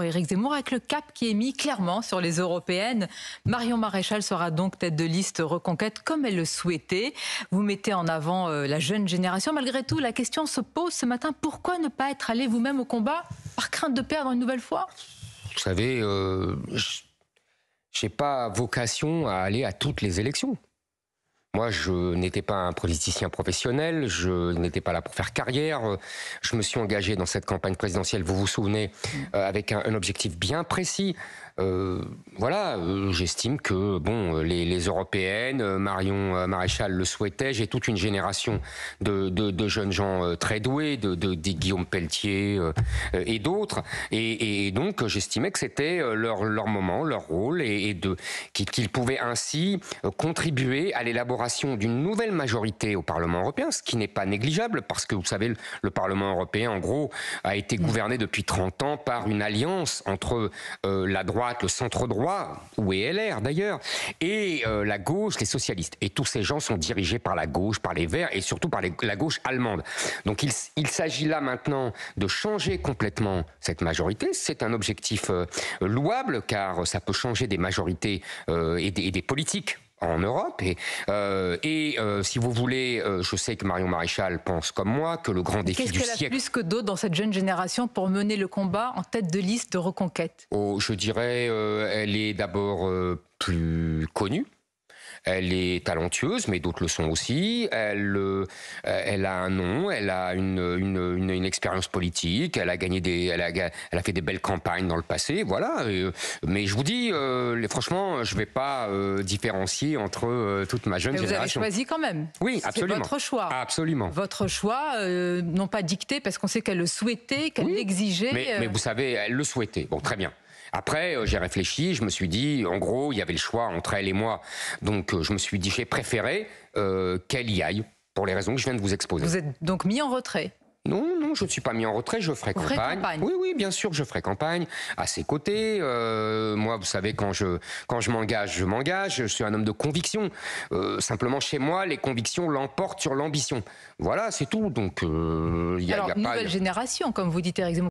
Éric Zemmour, avec le cap qui est mis clairement sur les européennes. Marion Maréchal sera donc tête de liste Reconquête comme elle le souhaitait. Vous mettez en avant la jeune génération. Malgré tout, la question se pose ce matin, pourquoi ne pas être allé vous-même au combat par crainte de perdre une nouvelle fois? Vous savez, je n'ai pas vocation à aller à toutes les élections. Moi, je n'étais pas un politicien professionnel, je n'étais pas là pour faire carrière. Je me suis engagé dans cette campagne présidentielle, vous vous souvenez, avec un objectif bien précis. Voilà, j'estime que bon, les européennes, Marion Maréchal le souhaitait. J'ai toute une génération de jeunes gens très doués, de Guillaume Pelletier et d'autres. Et donc, j'estimais que c'était leur moment, leur rôle, et qu'ils pouvaient ainsi contribuer à l'élaboration d'une nouvelle majorité au Parlement européen, ce qui n'est pas négligeable, parce que vous savez, le Parlement européen, en gros, a été gouverné depuis 30 ans par une alliance entre la droite, le centre-droit, ou LR d'ailleurs, et la gauche, les socialistes. Et tous ces gens sont dirigés par la gauche, par les Verts, et surtout par la gauche allemande. Donc il s'agit là maintenant de changer complètement cette majorité. C'est un objectif louable, car ça peut changer des majorités et des politiques en Europe. Et si vous voulez, je sais que Marion Maréchal pense comme moi que le grand défi du siècle... Qu'est-ce qu'elle a plus que d'autres dans cette jeune génération pour mener le combat en tête de liste de Reconquête? Oh, je dirais, elle est d'abord plus connue. Elle est talentueuse, mais d'autres le sont aussi. Elle a un nom, elle a une expérience politique, elle a gagné elle a fait des belles campagnes dans le passé, voilà. Mais je vous dis, franchement, je ne vais pas différencier entre toute ma jeune génération. Vous avez choisi quand même. Oui, absolument. C'est votre choix. Absolument. Votre choix, non pas dicté, parce qu'on sait qu'elle le souhaitait, qu'elle l'exigeait. Mais vous savez, elle le souhaitait. Bon, très bien. Après, j'ai réfléchi, je me suis dit, en gros, il y avait le choix entre elle et moi. Donc, je me suis dit, j'ai préféré qu'elle y aille, pour les raisons que je viens de vous exposer. Vous êtes donc mis en retrait? Non, non, je ne suis pas mis en retrait, je ferai campagne. Oui, oui, bien sûr, je ferai campagne à ses côtés. Moi, vous savez, quand je m'engage, je m'engage. Je suis un homme de conviction. Simplement, chez moi, les convictions l'emportent sur l'ambition. Voilà, c'est tout. Donc, il y a Alors, pas... nouvelle génération, comme vous dites, Éric Zemmour.